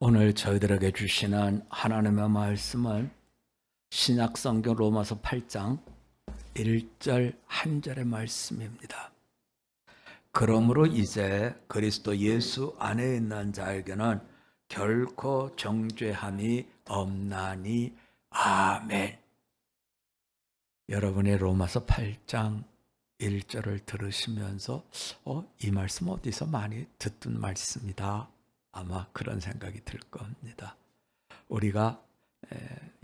오늘 저희들에게 주시는 하나님의 말씀은 신약성경 로마서 8장 1절 한 절의 말씀입니다. 그러므로 이제 그리스도 예수 안에 있는 자에게는 결코 정죄함이 없나니 아멘. 여러분이 로마서 8장 1절을 들으시면서 이 말씀 어디서 많이 듣던 말씀이다. 아마 그런 생각이 들 겁니다. 우리가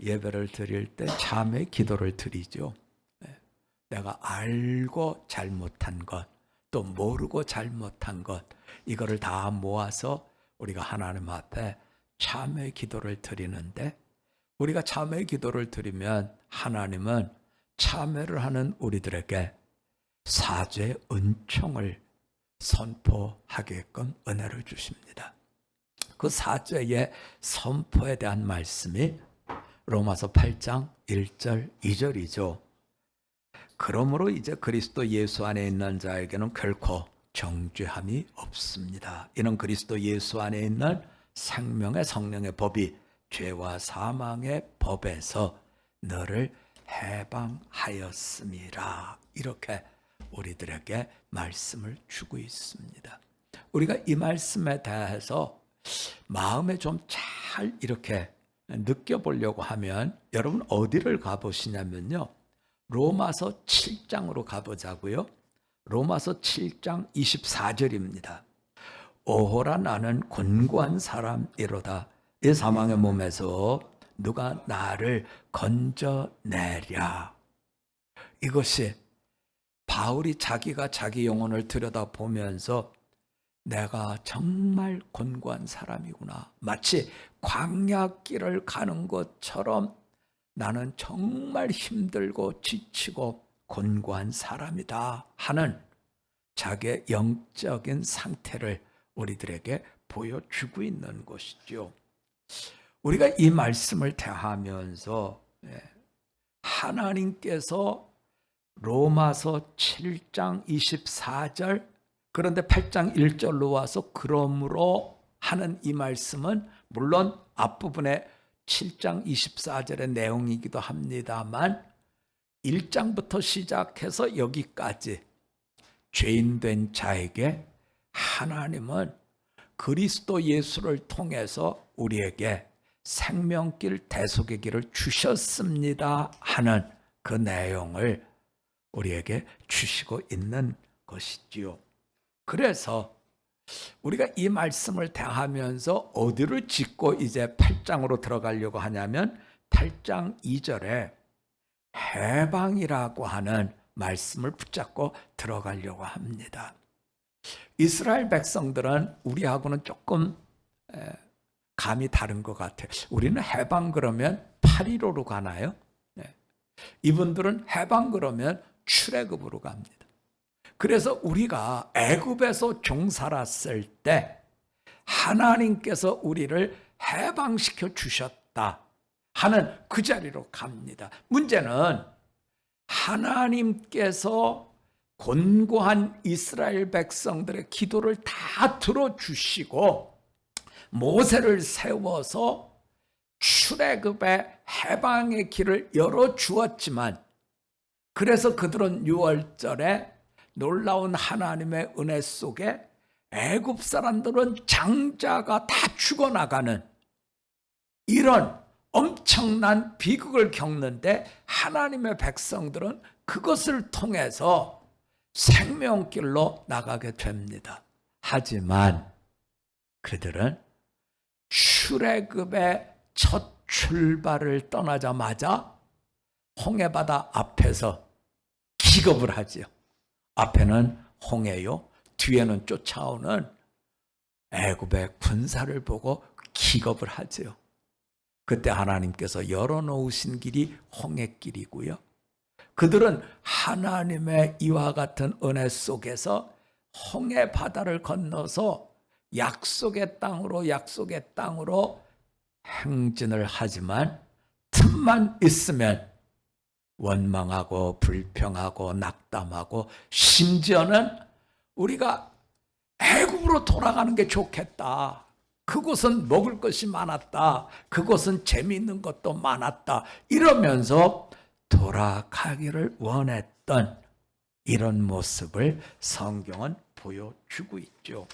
예배를 드릴 때 참회 기도를 드리죠. 내가 알고 잘못한 것, 또 모르고 잘못한 것, 이거를 다 모아서 우리가 하나님 앞에 참회 기도를 드리는데, 우리가 참회 기도를 드리면 하나님은 참회를 하는 우리들에게 사죄의 은총을 선포하게끔 은혜를 주십니다. 그 사죄의 선포에 대한 말씀이 로마서 8장 1절 2절이죠. 그러므로 이제 그리스도 예수 안에 있는 자에게는 결코 정죄함이 없습니다. 이는 그리스도 예수 안에 있는 생명의 성령의 법이 죄와 사망의 법에서 너를 해방하였음이라. 이렇게 우리들에게 말씀을 주고 있습니다. 우리가 이 말씀에 대해서 마음에 좀 잘 이렇게 느껴보려고 하면 여러분 어디를 가보시냐면요, 로마서 7장으로 가보자고요. 로마서 7장 24절입니다. 오호라 나는 곤고한 사람이로다. 이 사망의 몸에서 누가 나를 건져내랴. 이것이 바울이 자기가 자기 영혼을 들여다보면서 내가 정말 곤고한 사람이구나, 마치 광야길을 가는 것처럼 나는 정말 힘들고 지치고 곤고한 사람이다 하는 자기의 영적인 상태를 우리들에게 보여주고 있는 것이죠. 우리가 이 말씀을 대하면서 하나님께서 로마서 7장 24절, 그런데 8장 1절로 와서 그러므로 하는 이 말씀은 물론 앞부분에 7장 24절의 내용이기도 합니다만 1장부터 시작해서 여기까지 죄인된 자에게 하나님은 그리스도 예수를 통해서 우리에게 생명길 대속의 길을 주셨습니다 하는 그 내용을 우리에게 주시고 있는 것이지요. 그래서 우리가 이 말씀을 대하면서 어디를 짚고 이제 8장으로 들어가려고 하냐면 8장 2절에 해방이라고 하는 말씀을 붙잡고 들어가려고 합니다. 이스라엘 백성들은 우리하고는 조금 감이 다른 것 같아요. 우리는 해방 그러면 8.15로 가나요? 이분들은 해방 그러면 출애굽으로 갑니다. 그래서 우리가 애굽에서 종 살았을 때 하나님께서 우리를 해방시켜 주셨다 하는 그 자리로 갑니다. 문제는 하나님께서 곤고한 이스라엘 백성들의 기도를 다 들어주시고 모세를 세워서 출애굽의 해방의 길을 열어주었지만, 그래서 그들은 6월절에 놀라운 하나님의 은혜 속에 애굽 사람들은 장자가 다 죽어나가는 이런 엄청난 비극을 겪는데 하나님의 백성들은 그것을 통해서 생명길로 나가게 됩니다. 하지만 그들은 출애굽의 첫 출발을 떠나자마자 홍해바다 앞에서 기겁을 하지요. 앞에는 홍해요, 뒤에는 쫓아오는 애굽의 군사를 보고 기겁을 하지요. 그때 하나님께서 열어놓으신 길이 홍해길이고요. 그들은 하나님의 이와 같은 은혜 속에서 홍해바다를 건너서 약속의 땅으로 행진을 하지만 틈만 있으면 원망하고 불평하고 낙담하고 심지어는 우리가 애굽으로 돌아가는 게 좋겠다, 그곳은 먹을 것이 많았다. 그곳은 재미있는 것도 많았다. 이러면서 돌아가기를 원했던 이런 모습을 성경은 보여주고 있죠.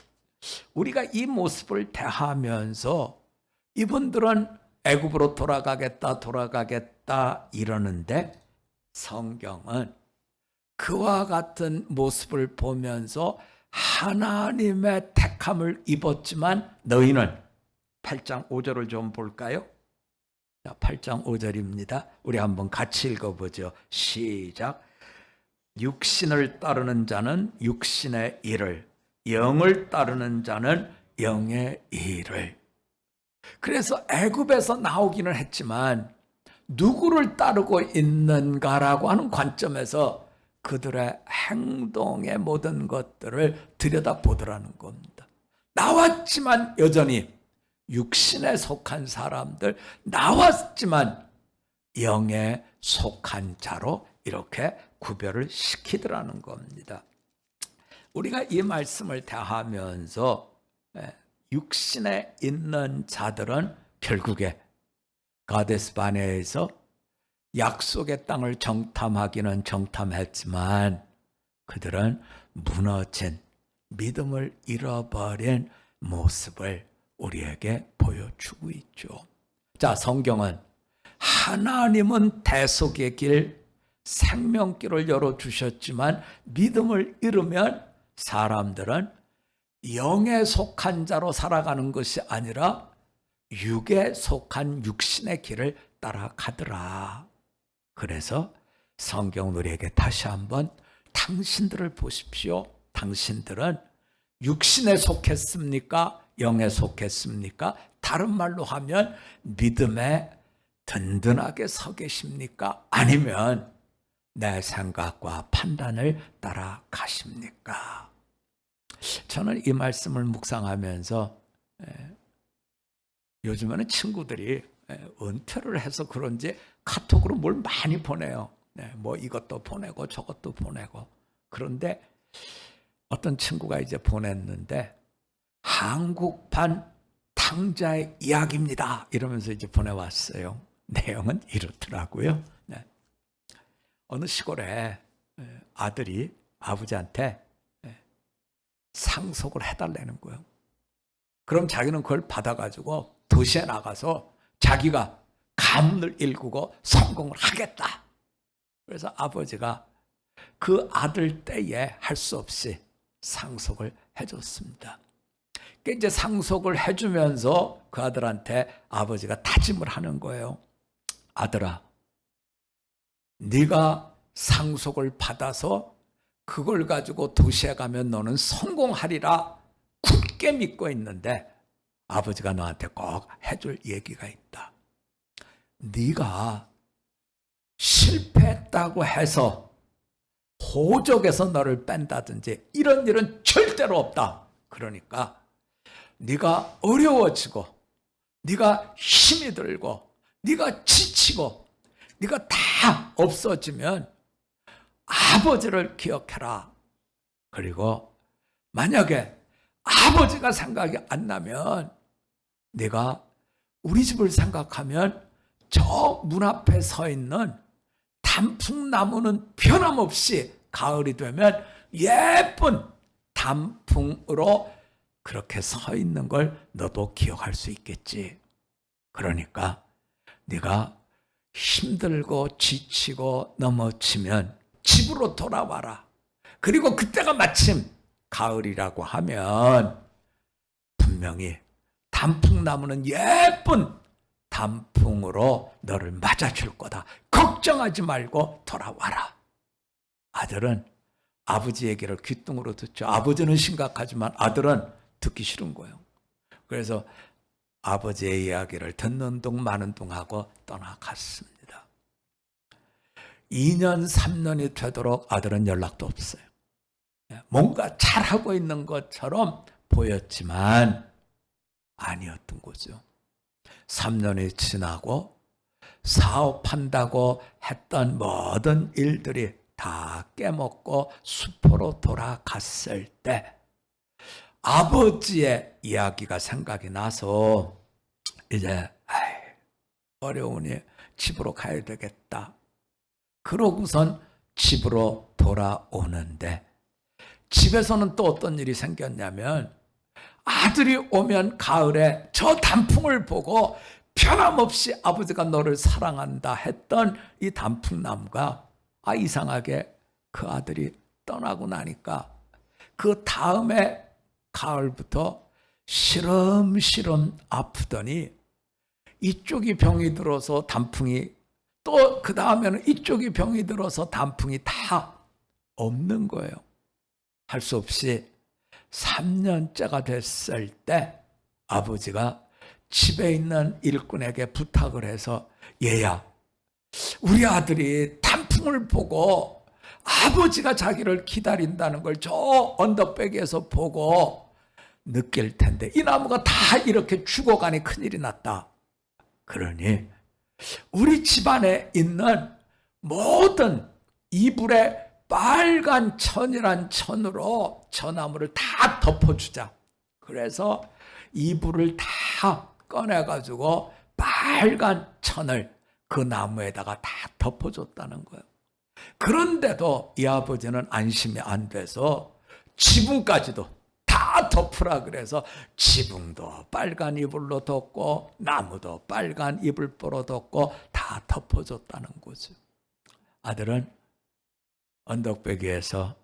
우리가 이 모습을 대하면서 이분들은 애굽으로 돌아가겠다 이러는데 성경은 그와 같은 모습을 보면서 하나님의 택함을 입었지만 너희는 8장 5절을 좀 볼까요? 8장 5절입니다. 우리 한번 같이 읽어보죠. 시작. 육신을 따르는 자는 육신의 일을, 영을 따르는 자는 영의 일을. 그래서 애굽에서 나오기는 했지만 누구를 따르고 있는가라고 하는 관점에서 그들의 행동의 모든 것들을 들여다보더라는 겁니다. 나왔지만 여전히 육신에 속한 사람들, 나왔지만 영에 속한 자로 이렇게 구별을 시키더라는 겁니다. 우리가 이 말씀을 대하면서 육신에 있는 자들은 결국에 가데스 바네에서 약속의 땅을 정탐하기는 정탐했지만 그들은 무너진, 믿음을 잃어버린 모습을 우리에게 보여주고 있죠. 자, 성경은 하나님은 대속의 길, 생명길을 열어주셨지만 믿음을 잃으면 사람들은 영에 속한 자로 살아가는 것이 아니라 육에 속한 육신의 길을 따라가더라. 그래서 성경은 우리에게 다시 한번 당신들을 보십시오. 당신들은 육신에 속했습니까? 영에 속했습니까? 다른 말로 하면 믿음에 든든하게 서 계십니까? 아니면 내 생각과 판단을 따라가십니까? 저는 이 말씀을 묵상하면서 요즘에는 친구들이 은퇴를 해서 그런지 카톡으로 뭘 많이 보내요. 뭐 이것도 보내고 저것도 보내고. 그런데 어떤 친구가 이제 보냈는데 한국판 탕자의 이야기입니다. 이러면서 이제 보내왔어요. 내용은 이렇더라고요. 어느 시골에 아들이 아버지한테 상속을 해달라는 거예요. 그럼 자기는 그걸 받아가지고 도시에 나가서 자기가 가문을 일구고 성공을 하겠다. 그래서 아버지가 그 아들 때에 할 수 없이 상속을 해줬습니다. 이제 상속을 해주면서 그 아들한테 아버지가 다짐을 하는 거예요. 아들아, 네가 상속을 받아서 그걸 가지고 도시에 가면 너는 성공하리라 굳게 믿고 있는데 아버지가 너한테 꼭 해줄 얘기가 있다. 네가 실패했다고 해서 호적에서 너를 뺀다든지 이런 일은 절대로 없다. 그러니까 네가 어려워지고 네가 힘이 들고 네가 지치고 네가 다 없어지면 아버지를 기억해라. 그리고 만약에 아버지가 생각이 안 나면 네가 우리 집을 생각하면 저 문 앞에 서 있는 단풍나무는 변함없이 가을이 되면 예쁜 단풍으로 그렇게 서 있는 걸 너도 기억할 수 있겠지. 그러니까 네가 힘들고 지치고 넘어지면 집으로 돌아와라. 그리고 그때가 마침 가을이라고 하면 분명히 단풍나무는 예쁜 단풍으로 너를 맞아줄 거다. 걱정하지 말고 돌아와라. 아들은 아버지 얘기를 귓등으로 듣죠. 아버지는 심각하지만 아들은 듣기 싫은 거예요. 그래서 아버지의 이야기를 듣는 둥 마는 둥 하고 떠나갔습니다. 2년 3년이 되도록 아들은 연락도 없어요. 뭔가 잘하고 있는 것처럼 보였지만 아니었던 거죠. 3년이 지나고 사업한다고 했던 모든 일들이 다 깨먹고 수포로 돌아갔을 때 아버지의 이야기가 생각이 나서 이제 어려우니 집으로 가야 되겠다. 그러고선 집으로 돌아오는데 집에서는 또 어떤 일이 생겼냐면 아들이 오면 가을에 저 단풍을 보고 변함없이 아버지가 너를 사랑한다 했던 이 단풍나무가 이상하게 그 아들이 떠나고 나니까 그 다음에 가을부터 시름시름 아프더니 이쪽이 병이 들어서 단풍이 또 그 다음에는 이쪽이 병이 들어서 단풍이 다 없는 거예요. 할 수 없이 3년째가 됐을 때 아버지가 집에 있는 일꾼에게 부탁을 해서 얘야, 우리 아들이 단풍을 보고 아버지가 자기를 기다린다는 걸 저 언덕배기에서 보고 느낄 텐데 이 나무가 다 이렇게 죽어가니 큰일이 났다. 그러니 우리 집안에 있는 모든 이불에 빨간 천이란 천으로 저 나무를 다 덮어주자. 그래서 이불을 다 꺼내가지고 빨간 천을 그 나무에다가 다 덮어줬다는 거예요. 그런데도 이 아버지는 안심이 안 돼서 지붕까지도 다 덮으라 그래서 지붕도 빨간 이불로 덮고 나무도 빨간 이불보로 덮고 다 덮어줬다는 거죠. 아들은 언덕배기에서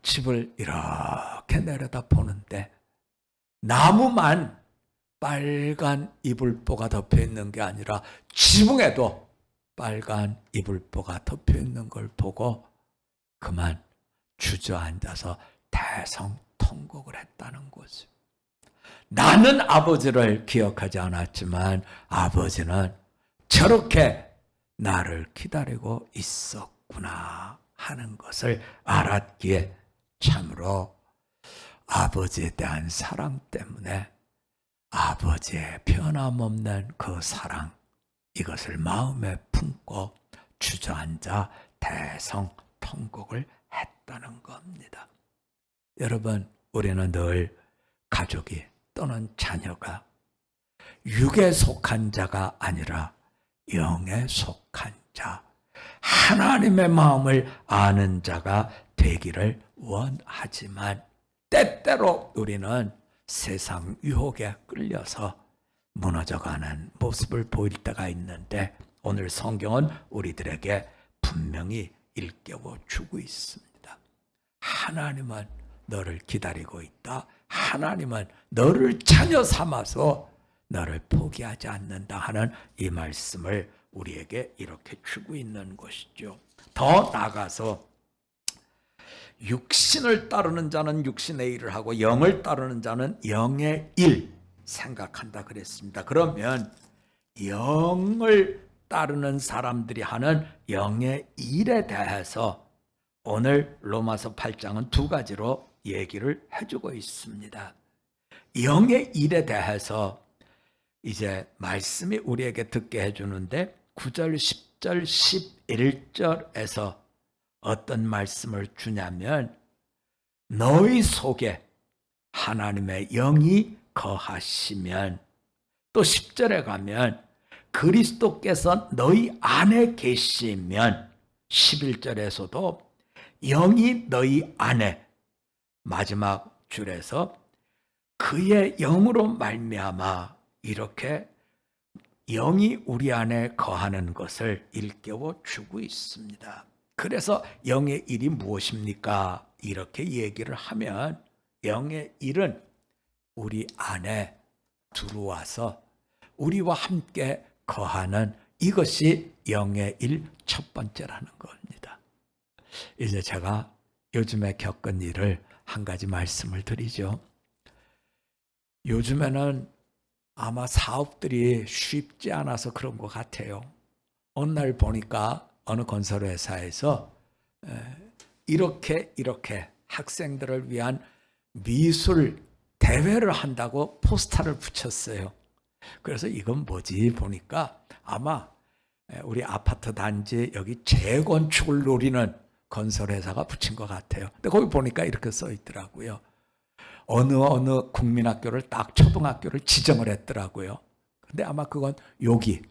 집을 이렇게 내려다 보는데 나무만 빨간 이불보가 덮여 있는 게 아니라 지붕에도 빨간 이불보가 덮여 있는 걸 보고 그만 주저앉아서 대성통곡을 했다는 거죠. 나는 아버지를 기억하지 않았지만 아버지는 저렇게 나를 기다리고 있었구나 하는 것을 알았기에 참으로 아버지에 대한 사랑 때문에 아버지의 변함없는 그 사랑, 이것을 마음에 품고 주저앉아 대성통곡을 했다는 겁니다. 여러분, 우리는 늘 가족이 또는 자녀가 육에 속한 자가 아니라 영에 속한 자, 하나님의 마음을 아는 자가 되기를 원하지만 때때로 우리는 세상 유혹에 끌려서 무너져가는 모습을 보일 때가 있는데 오늘 성경은 우리들에게 분명히 일깨워 주고 있습니다. 하나님은 너를 기다리고 있다. 하나님은 너를 자녀 삼아서 너를 포기하지 않는다 하는 이 말씀을 우리에게 이렇게 주고 있는 것이죠. 더 나아가서 육신을 따르는 자는 육신의 일을 하고 영을 따르는 자는 영의 일 생각한다 그랬습니다. 그러면 영을 따르는 사람들이 하는 영의 일에 대해서 오늘 로마서 8장은 두 가지로 얘기를 해주고 있습니다. 영의 일에 대해서 이제 말씀이 우리에게 듣게 해주는데 9절, 10절, 11절에서 어떤 말씀을 주냐면 너희 속에 하나님의 영이 거하시면, 또 10절에 가면 그리스도께서 너희 안에 계시면, 11절에서도 영이 너희 안에, 마지막 줄에서 그의 영으로 말미암아, 이렇게 영이 우리 안에 거하는 것을 일깨워 주고 있습니다. 그래서 영의 일이 무엇입니까? 이렇게 얘기를 하면 영의 일은 우리 안에 들어와서 우리와 함께 거하는 이것이 영의 일 첫 번째라는 겁니다. 이제 제가 요즘에 겪은 일을 한 가지 말씀을 드리죠. 요즘에는 아마 사업들이 쉽지 않아서 그런 것 같아요. 어느 날 보니까 어느 건설회사에서 이렇게 학생들을 위한 미술 대회를 한다고 포스터를 붙였어요. 그래서 이건 뭐지 보니까 아마 우리 아파트 단지 여기 재건축을 노리는 건설회사가 붙인 것 같아요. 근데 거기 보니까 이렇게 써 있더라고요. 어느 국민학교를 딱 초등학교를 지정을 했더라고요. 근데 아마 그건 여기,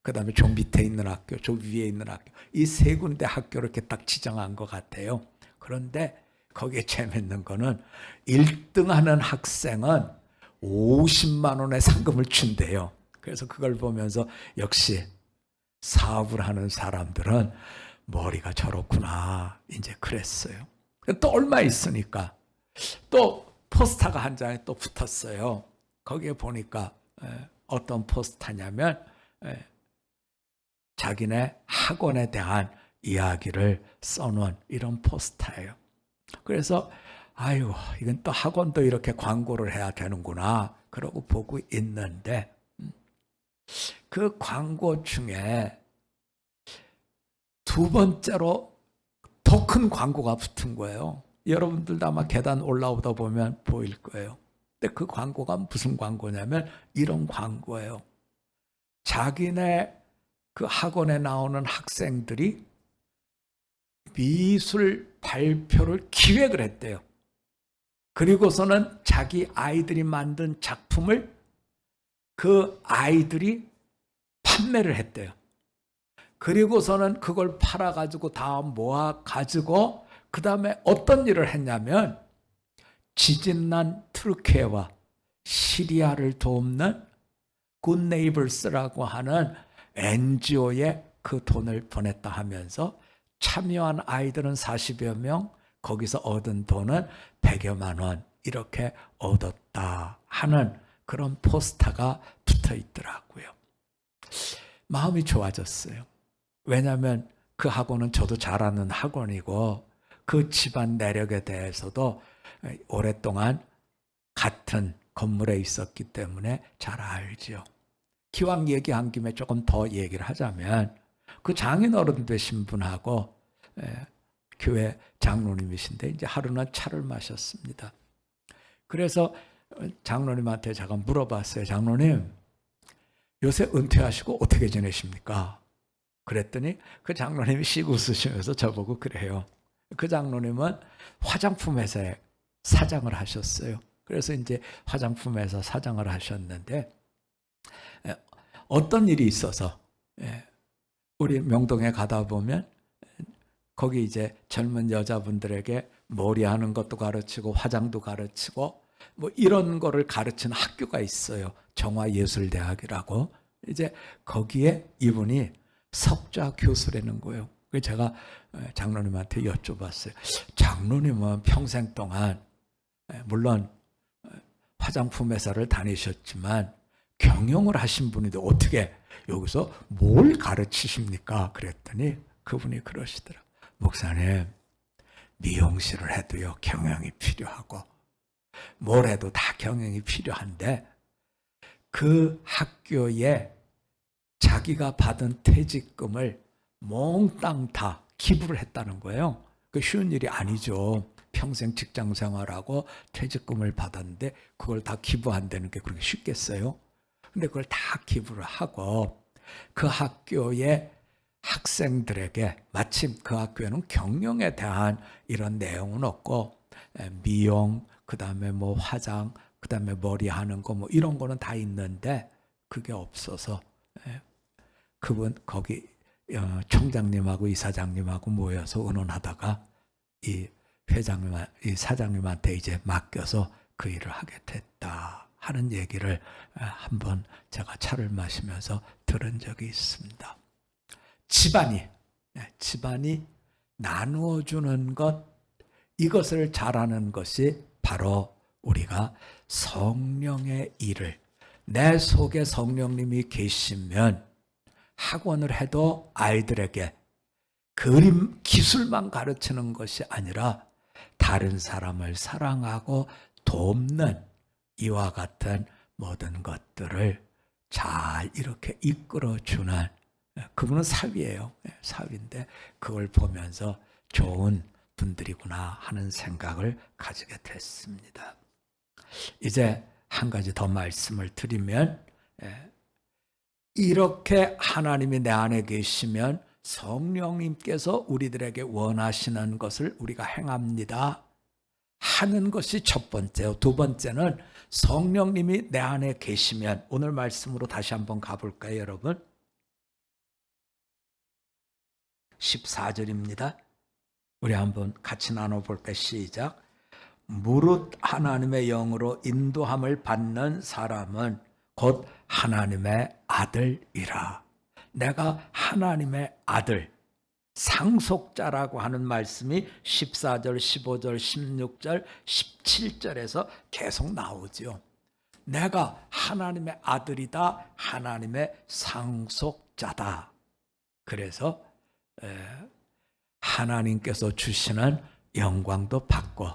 그 다음에 저 밑에 있는 학교, 저 위에 있는 학교, 이 세 군데 학교를 이렇게 딱 지정한 것 같아요. 그런데 거기에 재밌는 거는 1등 하는 학생은 50만 원의 상금을 준대요. 그래서 그걸 보면서 역시 사업을 하는 사람들은 머리가 저렇구나, 이제 그랬어요. 또 얼마 있으니까 또 포스터가 한 장에 또 붙었어요. 거기에 보니까 어떤 포스터냐면 자기네 학원에 대한 이야기를 써놓은 이런 포스터예요. 그래서 아유, 이건 또 학원도 이렇게 광고를 해야 되는구나 그러고 보고 있는데, 그 광고 중에 두 번째로 더 큰 광고가 붙은 거예요. 여러분들도 아마 계단 올라오다 보면 보일 거예요. 근데 그 광고가 무슨 광고냐면 이런 광고예요. 자기네 그 학원에 나오는 학생들이 미술 발표를 기획을 했대요. 그리고서는 자기 아이들이 만든 작품을 그 아이들이 판매를 했대요. 그리고서는 그걸 팔아가지고 다 모아가지고 그 다음에 어떤 일을 했냐면 지진난 트르키예와 시리아를 돕는 굿네이버스라고 하는 NGO에 그 돈을 보냈다 하면서 참여한 아이들은 40여 명, 거기서 얻은 돈은 100여만 원 이렇게 얻었다 하는 그런 포스터가 붙어 있더라고요. 마음이 좋아졌어요. 왜냐하면 그 학원은 저도 잘 아는 학원이고 그 집안 내력에 대해서도 오랫동안 같은 건물에 있었기 때문에 잘 알죠. 기왕 얘기한 김에 조금 더 얘기를 하자면 그 장인어른 되신 분하고 교회 장로님이신데 이제 하루는 차를 마셨습니다. 그래서 장로님한테 제가 물어봤어요. 장로님, 요새 은퇴하시고 어떻게 지내십니까? 그랬더니 그 장로님이 씩 웃으시면서 저보고 그래요. 그 장로님은 화장품 회사에 사장을 하셨어요. 그래서 이제 화장품 회사 사장을 하셨는데 어떤 일이 있어서 우리 명동에 가다 보면 거기 이제 젊은 여자분들에게 머리하는 것도 가르치고 화장도 가르치고 뭐 이런 거를 가르치는 학교가 있어요. 정화예술대학이라고. 이제 거기에 이분이 석좌 교수라는 거예요. 그래서 제가 장로님한테 여쭤봤어요. 장로님은 평생 동안 물론 화장품 회사를 다니셨지만 경영을 하신 분인데 어떻게 여기서 뭘 가르치십니까? 그랬더니 그분이 그러시더라고요. 목사님, 미용실을 해도요 경영이 필요하고 뭘 해도 다 경영이 필요한데 그 학교에 자기가 받은 퇴직금을 몽땅 다 기부를 했다는 거예요. 그 쉬운 일이 아니죠. 평생 직장 생활하고 퇴직금을 받았는데 그걸 다 기부한다는 게 그렇게 쉽겠어요? 근데 그걸 다 기부를 하고 그 학교의 학생들에게, 마침 그 학교에는 경영에 대한 이런 내용은 없고 미용, 그 다음에 뭐 화장, 그 다음에 머리 하는 거 뭐 이런 거는 다 있는데 그게 없어서 그분 거기 총장님하고 이사장님하고 모여서 의논하다가 이 사장님한테 이제 맡겨서 그 일을 하게 됐다 하는 얘기를 한번 제가 차를 마시면서 들은 적이 있습니다. 집안이 나누어주는 것, 이것을 잘하는 것이 바로 우리가 성령의 일을, 내 속에 성령님이 계시면 학원을 해도 아이들에게 그림 기술만 가르치는 것이 아니라 다른 사람을 사랑하고 돕는 이와 같은 모든 것들을 잘 이렇게 이끌어주는, 그분은 사위예요. 사위인데 그걸 보면서 좋은 분들이구나 하는 생각을 가지게 됐습니다. 이제 한 가지 더 말씀을 드리면, 이렇게 하나님이 내 안에 계시면 성령님께서 우리들에게 원하시는 것을 우리가 행합니다 하는 것이 첫 번째요. 두 번째는 성령님이 내 안에 계시면, 오늘 말씀으로 다시 한번 가볼까요, 여러분? 14절입니다. 우리 한번 같이 나눠볼까요? 시작. 무릇 하나님의 영으로 인도함을 받는 사람은 곧 하나님의 아들이라. 내가 하나님의 아들, 상속자라고 하는 말씀이 14절, 15절, 16절, 17절에서 계속 나오죠. 내가 하나님의 아들이다, 하나님의 상속자다. 그래서 하나님께서 주시는 영광도 받고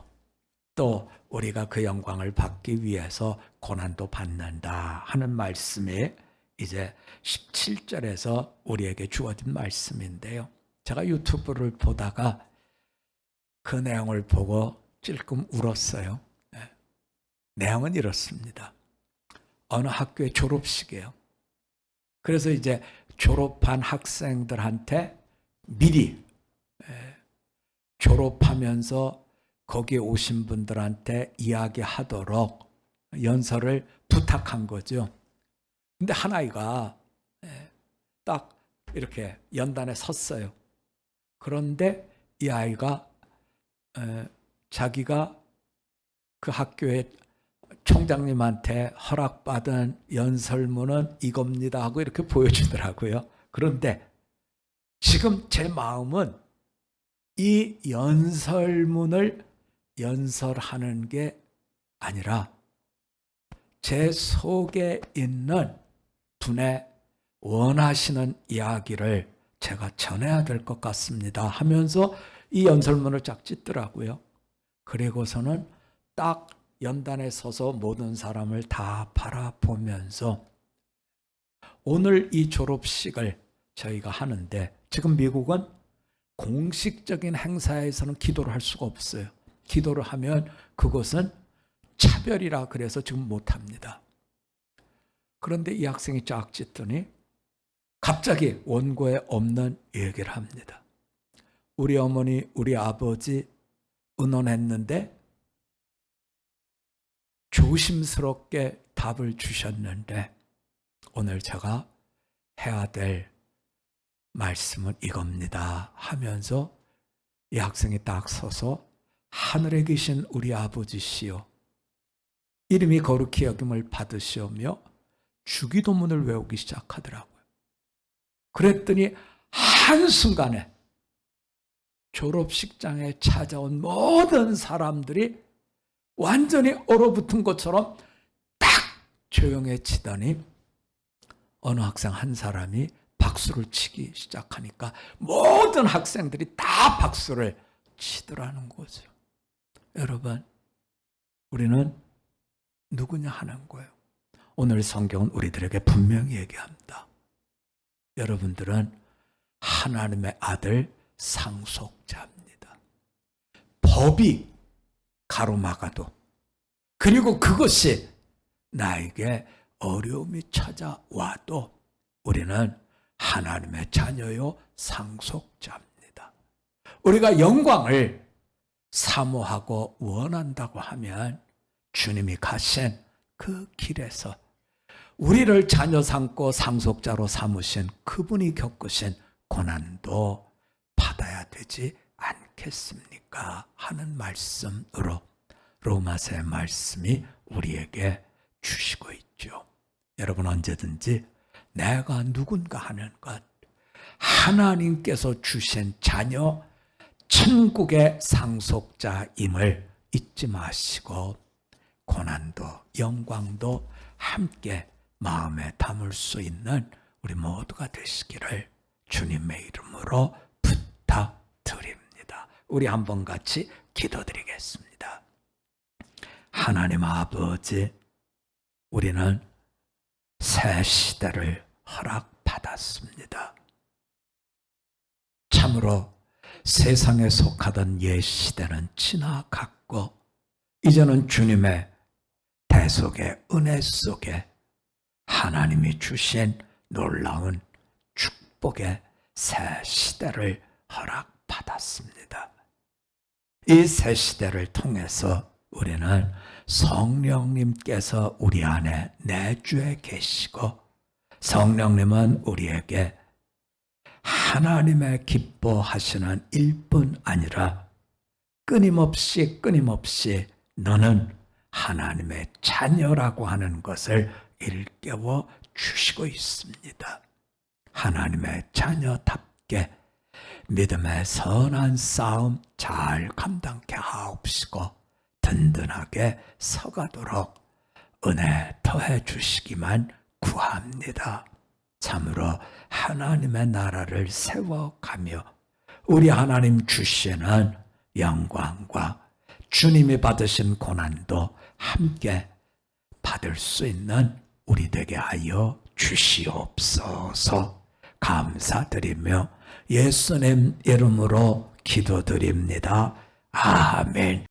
또 우리가 그 영광을 받기 위해서 고난도 받는다 하는 말씀이 이제 17절에서 우리에게 주어진 말씀인데요. 제가 유튜브를 보다가 그 내용을 보고 찔끔 울었어요. 내용은 이렇습니다. 어느 학교의 졸업식이에요. 그래서 이제 졸업한 학생들한테 미리 졸업하면서 거기에 오신 분들한테 이야기하도록 연설을 부탁한 거죠. 근데 한 아이가 딱 이렇게 연단에 섰어요. 그런데 이 아이가 자기가 그 학교의 총장님한테 허락받은 연설문은 이겁니다 하고 이렇게 보여주더라고요. 그런데 지금 제 마음은 이 연설문을 연설하는 게 아니라 제 속에 있는 분의 원하시는 이야기를 제가 전해야 될 것 같습니다 하면서 이 연설문을 쫙 찢더라고요. 그리고서는 딱 연단에 서서 모든 사람을 다 바라보면서 오늘 이 졸업식을 저희가 하는데, 지금 미국은 공식적인 행사에서는 기도를 할 수가 없어요. 기도를 하면 그것은 차별이라 그래서 지금 못합니다. 그런데 이 학생이 쫙 찢더니 갑자기 원고에 없는 얘기를 합니다. 우리 어머니, 우리 아버지 의논했는데 조심스럽게 답을 주셨는데 오늘 제가 해야 될 말씀은 이겁니다 하면서 이 학생이 딱 서서 하늘에 계신 우리 아버지시여, 이름이 거룩히 여김을 받으시오며 주기도문을 외우기 시작하더라고요. 그랬더니 한순간에 졸업식장에 찾아온 모든 사람들이 완전히 얼어붙은 것처럼 딱 조용해지더니 어느 학생 한 사람이 박수를 치기 시작하니까 모든 학생들이 다 박수를 치더라는 거죠. 여러분, 우리는 누구냐 하는 거예요. 오늘 성경은 우리들에게 분명히 얘기합니다. 여러분들은 하나님의 아들 상속자입니다. 법이 가로막아도, 그리고 그것이 나에게 어려움이 찾아와도 우리는 하나님의 자녀요 상속자입니다. 우리가 영광을 사모하고 원한다고 하면 주님이 가신 그 길에서 우리를 자녀 삼고 상속자로 삼으신 그분이 겪으신 고난도 받아야 되지 않겠습니까? 하는 말씀으로 로마서의 말씀이 우리에게 주시고 있죠. 여러분, 언제든지 내가 누군가 하는 것, 하나님께서 주신 자녀, 천국의 상속자임을 잊지 마시고 고난도 영광도 함께 마음에 담을 수 있는 우리 모두가 되시기를 주님의 이름으로 부탁드립니다. 우리 한번 같이 기도드리겠습니다. 하나님 아버지, 우리는 새 시대를 허락받았습니다. 참으로 세상에 속하던 옛 시대는 지나갔고 이제는 주님의 대속의 은혜 속에 하나님이 주신 놀라운 축복의 새 시대를 허락받았습니다. 이 새 시대를 통해서 우리는 성령님께서 우리 안에 내주에 계시고 성령님은 우리에게 하나님의 기뻐하시는 일뿐 아니라 끊임없이 너는 하나님의 자녀라고 하는 것을 일깨워 주시고 있습니다. 하나님의 자녀답게 믿음의 선한 싸움 잘 감당케 하옵시고 든든하게 서가도록 은혜 더해 주시기만 구합니다. 참으로 하나님의 나라를 세워가며 우리 하나님 주시는 영광과 주님이 받으신 고난도 함께 받을 수 있는 우리 되게 하여 주시옵소서. 감사드리며 예수님 이름으로 기도드립니다. 아멘.